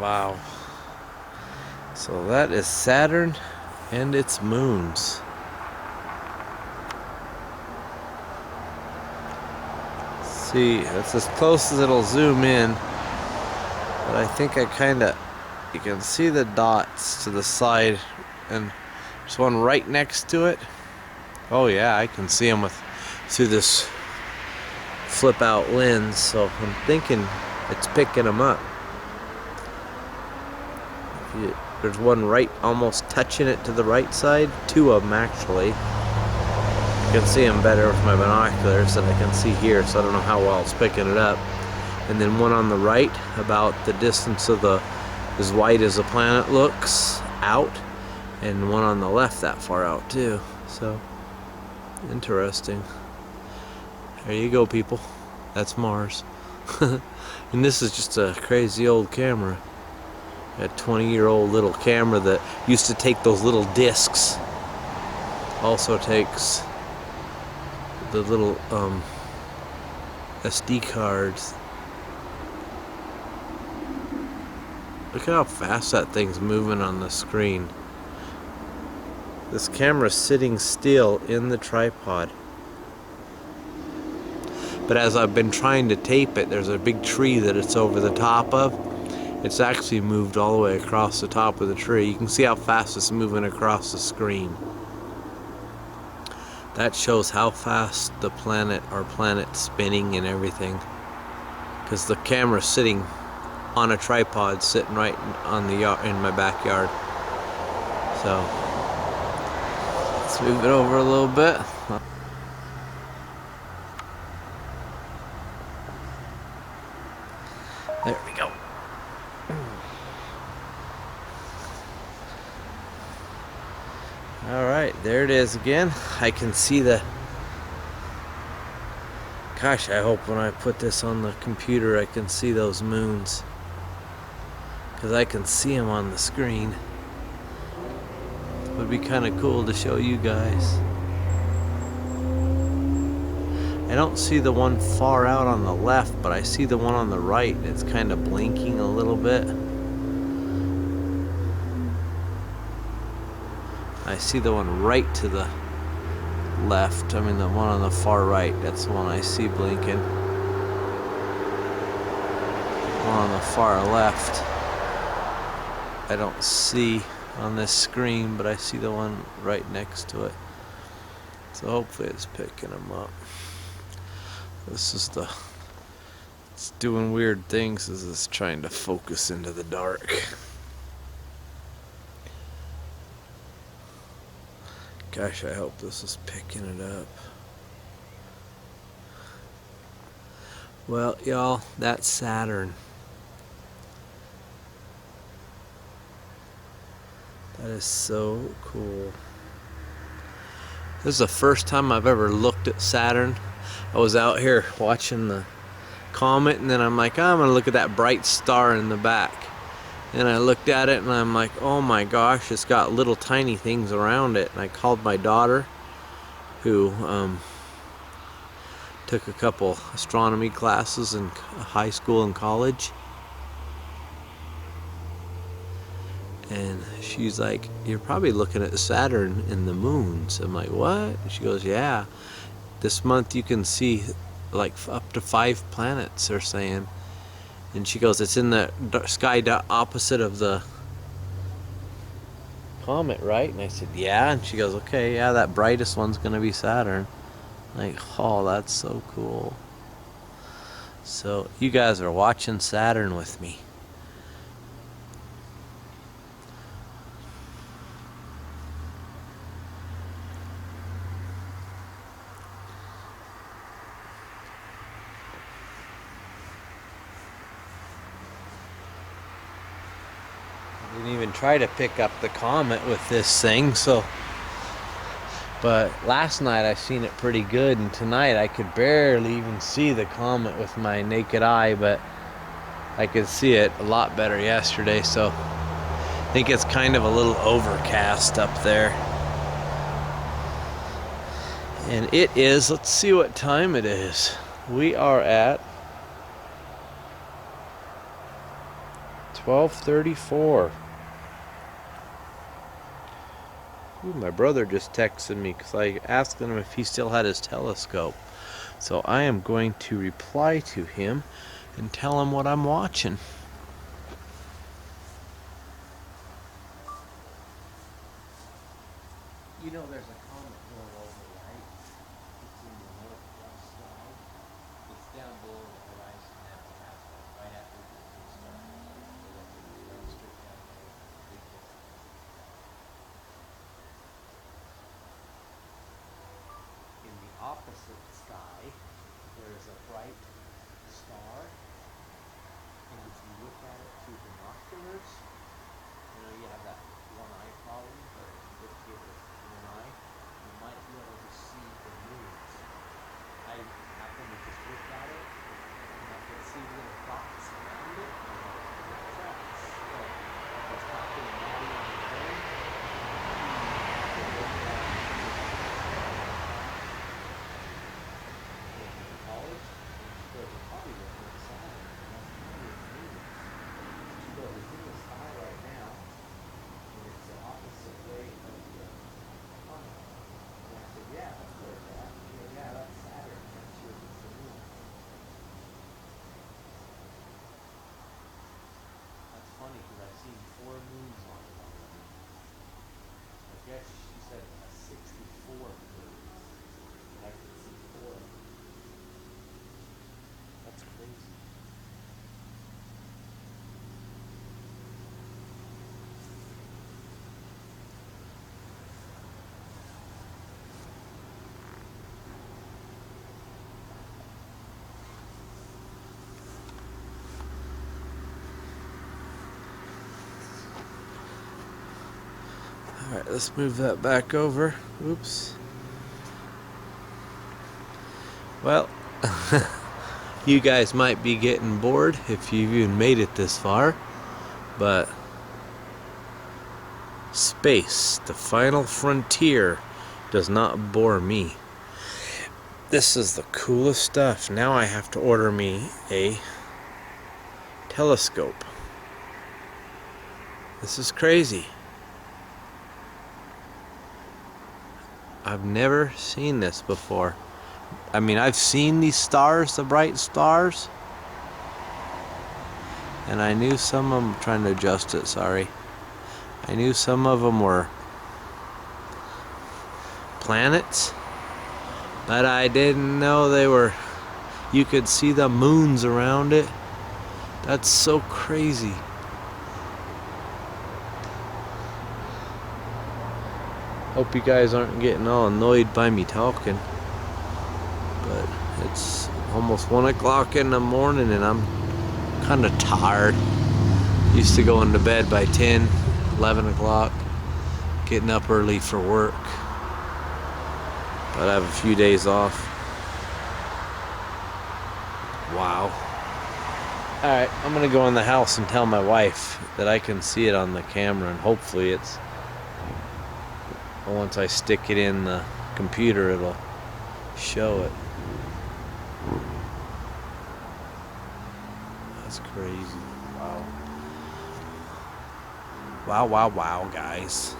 Wow. So that is Saturn and its moons. See, that's as close as it'll zoom in. But I think you can see the dots to the side, and there's one right next to it. Oh yeah, I can see them through this flip out lens, so I'm thinking it's picking them up. There's one right almost touching it to the right side, two of them actually. I can see them better with my binoculars than I can see here, so I don't know how well it's picking it up. And then one on the right, about the distance of as wide as the planet looks out, and one on the left that far out too. So interesting. There you go, people. That's Mars. And this is just a crazy old camera. A 20-year-old little camera that used to take those little discs. Also takes the little SD cards. Look at how fast that thing's moving on the screen. This camera's sitting still in the tripod. But as I've been trying to tape it, there's a big tree that it's over the top of. It's actually moved all the way across the top of the tree. You can see how fast it's moving across the screen. That shows how fast our planet's spinning and everything. Because the camera's sitting on a tripod, sitting right on in my backyard. So let's move it over a little bit. There we go. Alright, there it is again. I can see gosh, I hope when I put this on the computer I can see those moons, because I can see them on the screen. It would be kind of cool to show you guys. I don't see the one far out on the left, but I see the one on the right. It's kind of blinking a little bit. I see the one right to the left. I mean the one on the far right. That's the one I see blinking. The one on the far left I don't see on this screen, but I see the one right next to it. So hopefully it's picking them up. It's doing weird things as it's trying to focus into the dark. Gosh, I hope this is picking it up. Well, y'all, that's Saturn. That is so cool. This is the first time I've ever looked at Saturn. I was out here watching the comet, and then I'm like, oh, I'm gonna look at that bright star in the back. And I looked at it and I'm like, oh my gosh, it's got little tiny things around it. And I called my daughter, who took a couple astronomy classes in high school and college. And she's like, you're probably looking at Saturn and the moons. I'm like, what? And she goes, yeah. This month you can see like up to 5 planets, they're saying. And she goes, it's in the sky opposite of the comet, right? And I said, yeah. And she goes, okay, yeah, that brightest one's gonna be Saturn. Like, oh, that's so cool. So you guys are watching Saturn with me. Didn't even try to pick up the comet with this thing, but last night I seen it pretty good, and tonight I could barely even see the comet with my naked eye, but I could see it a lot better yesterday. So I think it's kind of a little overcast up there, and it is, let's see what time it is. We are at 12:34. Ooh, my brother just texted me because I asked him if he still had his telescope. So I am going to reply to him and tell him what I'm watching. You know, there's a comet going over, right? It's in the northwest sky. It's down below the horizon now. It has one right after the blue star. It runs straight down there. Big distance. In the opposite sky, there's a bright star, and if you look at it through binoculars, you know you have that one eye problem, but if you just give it one eye, you might be able to see the moons. I happen to just look at it, and I can see little dots around it, and I'm like, tracks. So it's not getting naughty on the phone. In college, she goes, it's probably looking at Saturn, and that's probably its moons. She goes, it's in the sky right now, and it's the opposite way of the comet. And I said, yeah, that's where it's at. She goes, yeah, that's Saturn. That's yours, it's the moon. That's funny because I've seen 4 moons on it already. I guess she said it has 64 moons, but I can see 4. That's crazy. Alright, let's move that back over. Oops. Well, you guys might be getting bored if you've even made it this far, but space, the final frontier, does not bore me. This is the coolest stuff. Now I have to order me a telescope. This is crazy. I've never seen this before. I mean, I've seen these stars, the bright stars, and I knew some of them, trying to adjust it, sorry. I knew some of them were planets, but I didn't know they were, you could see the moons around it. That's so crazy. Hope you guys aren't getting all annoyed by me talking, but it's almost 1 o'clock in the morning and I'm kind of tired. Used to going to bed by 10, 11 o'clock, getting up early for work, but I have a few days off. Wow. Alright, I'm gonna go in the house and tell my wife that I can see it on the camera, and hopefully it's, once I stick it in the computer, it'll show it. That's crazy. Wow. Wow, wow, wow, guys.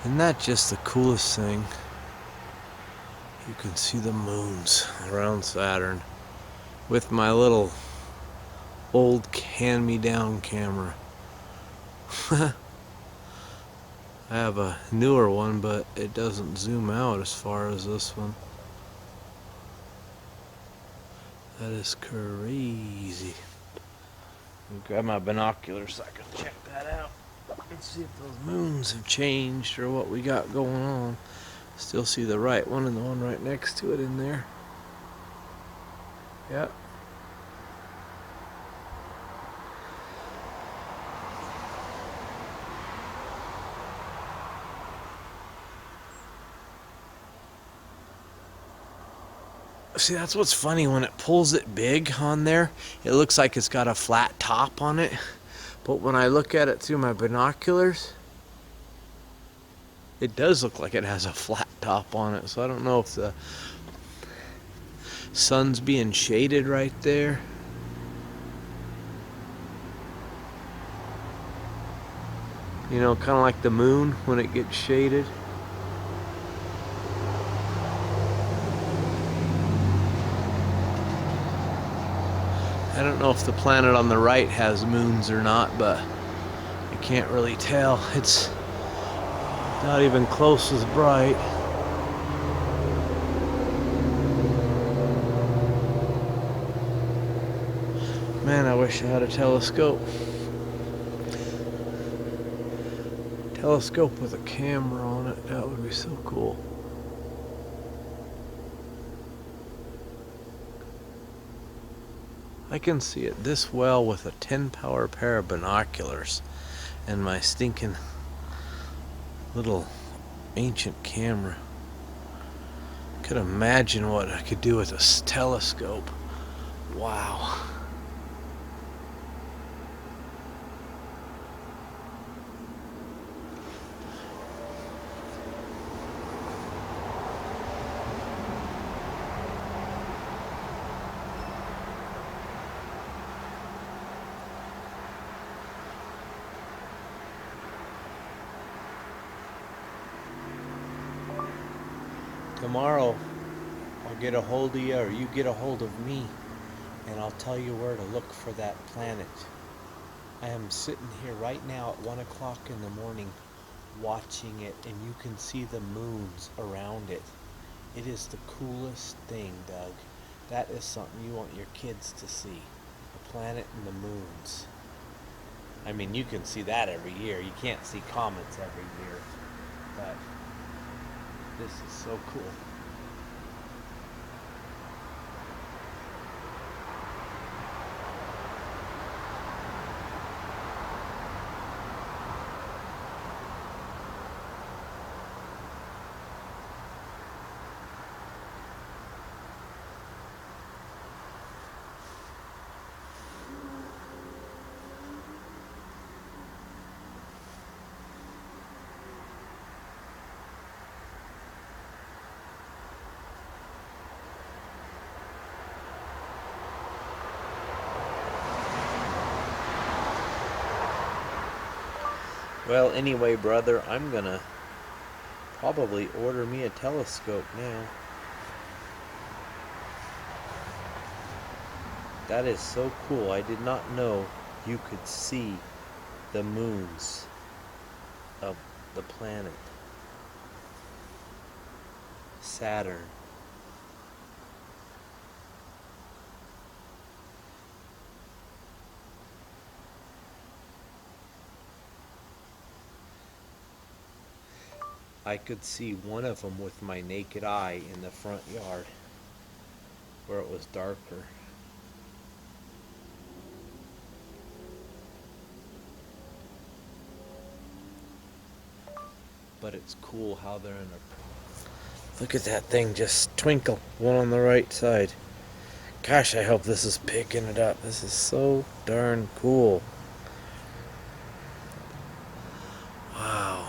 Isn't that just the coolest thing? You can see the moons around Saturn with my little old hand-me-down camera. I have a newer one, but it doesn't zoom out as far as this one. That is crazy. I'll grab my binoculars so I can check that out and see if those moons have changed or what we got going on. Still see the right one and the one right next to it in there. Yep. See, that's what's funny, when it pulls it big on there, it looks like it's got a flat top on it. But when I look at it through my binoculars, it does look like it has a flat top on it. So I don't know if the sun's being shaded right there. You know, kind of like the moon when it gets shaded. I don't know if the planet on the right has moons or not, but I can't really tell. It's not even close as bright. Man, I wish I had a telescope. Telescope with a camera on it, that would be so cool. I can see it this well with a 10-power pair of binoculars and my stinking little ancient camera. Could imagine what I could do with a telescope. Wow. Tomorrow, I'll get a hold of you, or you get a hold of me, and I'll tell you where to look for that planet. I am sitting here right now at 1 o'clock in the morning watching it, and you can see the moons around it. It is the coolest thing, Doug. That is something you want your kids to see. The planet and the moons. I mean, you can see that every year. You can't see comets every year, but this is so cool. Well, anyway, brother, I'm gonna probably order me a telescope now. That is so cool. I did not know you could see the moons of the planet Saturn. I could see one of them with my naked eye in the front yard where it was darker. But it's cool how they're in a... Look at that thing just twinkle, one on the right side. Gosh, I hope this is picking it up. This is so darn cool. Wow.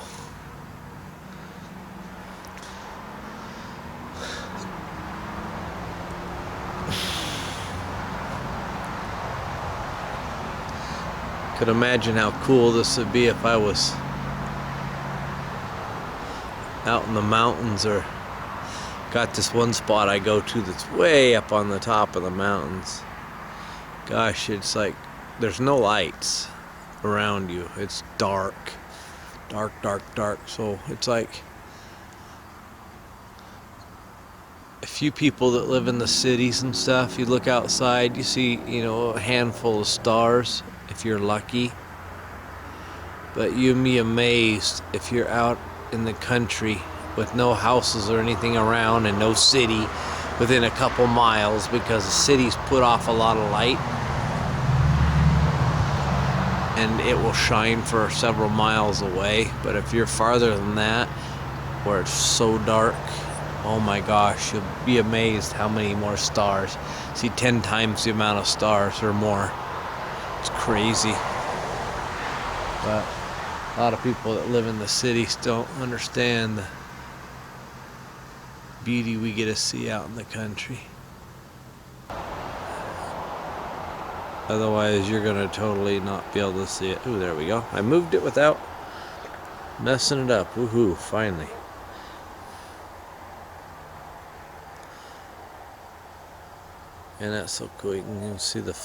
Could imagine how cool this would be if I was out in the mountains, or got this one spot I go to that's way up on the top of the mountains. Gosh, it's like there's no lights around you. It's dark. Dark, dark, dark. So it's like a few people that live in the cities and stuff, you look outside, you see, a handful of stars if you're lucky. But you'd be amazed if you're out in the country with no houses or anything around and no city within a couple miles, because the cities put off a lot of light and it will shine for several miles away. But if you're farther than that, where it's so dark, oh my gosh, you'll be amazed how many more stars. See 10 times the amount of stars or more. It's crazy. But a lot of people that live in the cities don't understand the beauty we get to see out in the country. Otherwise, you're going to totally not be able to see it. Ooh, there we go. I moved it without messing it up. Woohoo, finally. And that's so cool. You can see the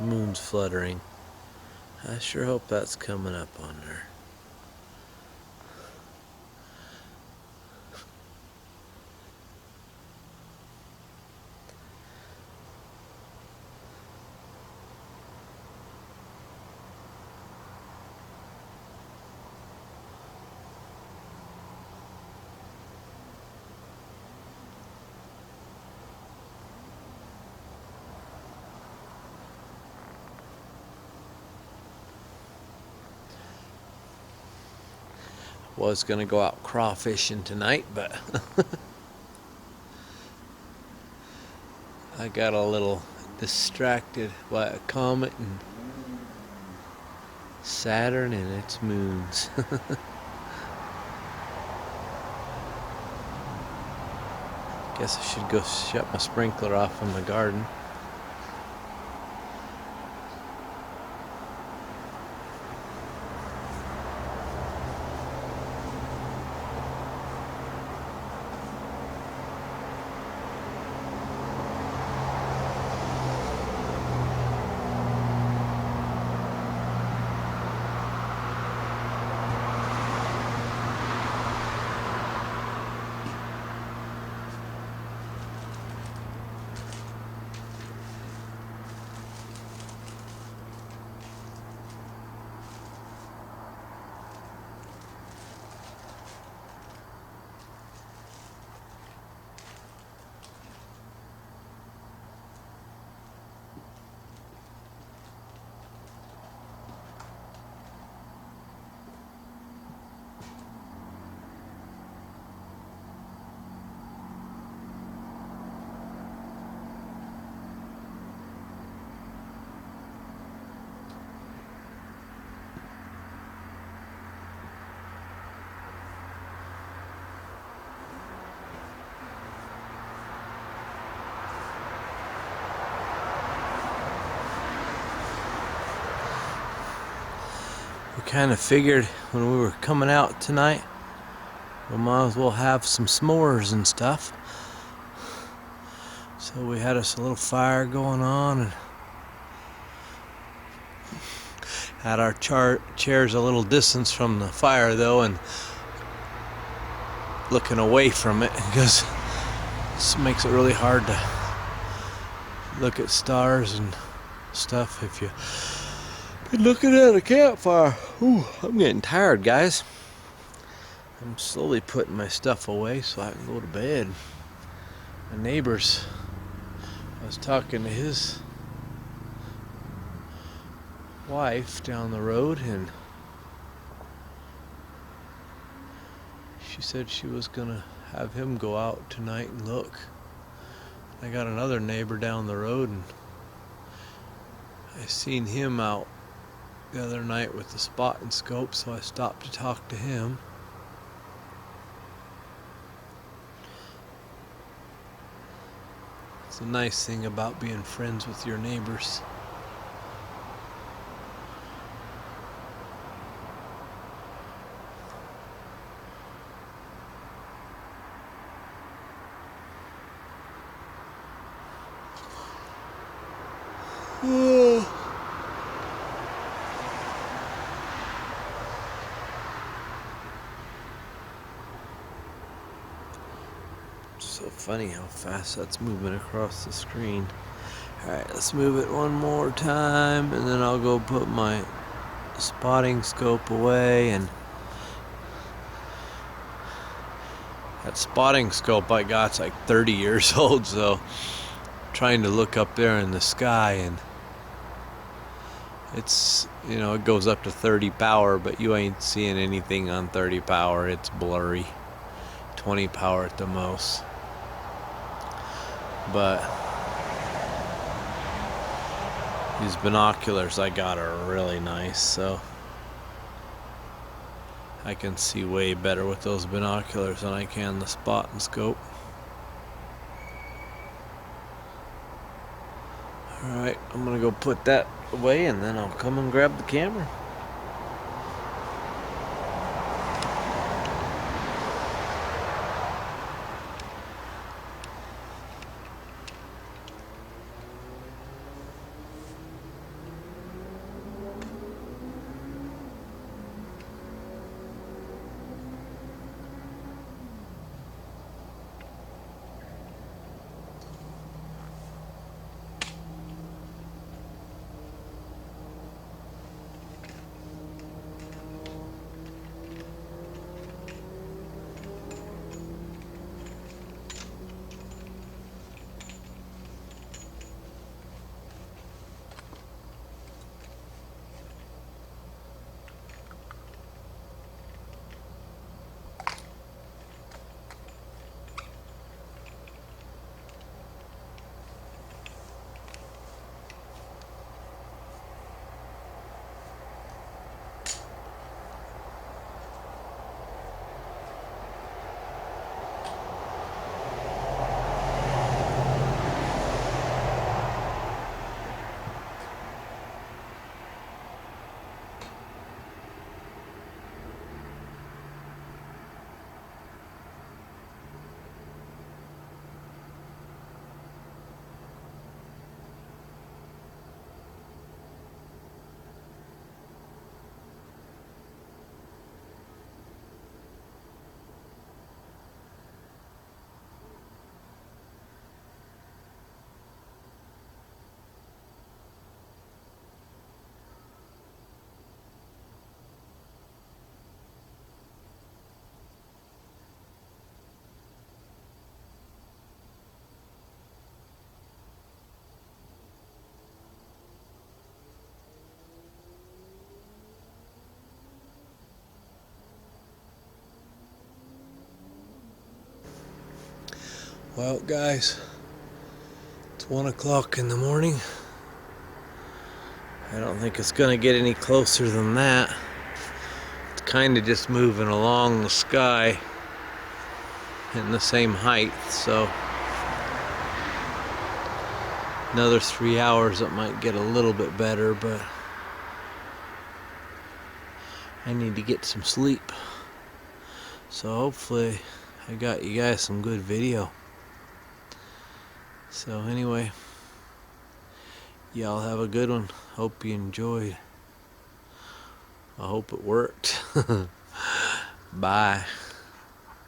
moon's fluttering. I sure hope that's coming up on there. Was gonna go out crawfishing tonight, but I got a little distracted by a comet and Saturn and its moons. Guess I should go shut my sprinkler off in my garden. Kind of figured when we were coming out tonight, we might as well have some s'mores and stuff. So we had us a little fire going on and had our chairs a little distance from the fire though, and looking away from it, because this makes it really hard to look at stars and stuff if you been looking at a campfire. Ooh, I'm getting tired, guys. I'm slowly putting my stuff away so I can go to bed. My neighbors, I was talking to his wife down the road, and she said she was gonna have him go out tonight and look. I got another neighbor down the road, and I seen him out the other night with the spot and scope, so I stopped to talk to him. It's a nice thing about being friends with your neighbors. So funny how fast that's moving across the screen. Alright, let's move it one more time, and then I'll go put my spotting scope away. And that spotting scope I got's like 30 years old, so I'm trying to look up there in the sky, and it's, you know, it goes up to 30 power, but you ain't seeing anything on 30 power. It's blurry. 20 power at the most. But these binoculars I got are really nice, so I can see way better with those binoculars than I can the spot and scope. Alright, I'm gonna go put that away, and then I'll come and grab the camera. Well, guys, it's 1 o'clock in the morning. I don't think it's gonna get any closer than that. It's kind of just moving along the sky in the same height, so another 3 hours it might get a little bit better, but I need to get some sleep. So hopefully I got you guys some good video. So anyway, y'all have a good one. Hope you enjoyed. I hope it worked. Bye.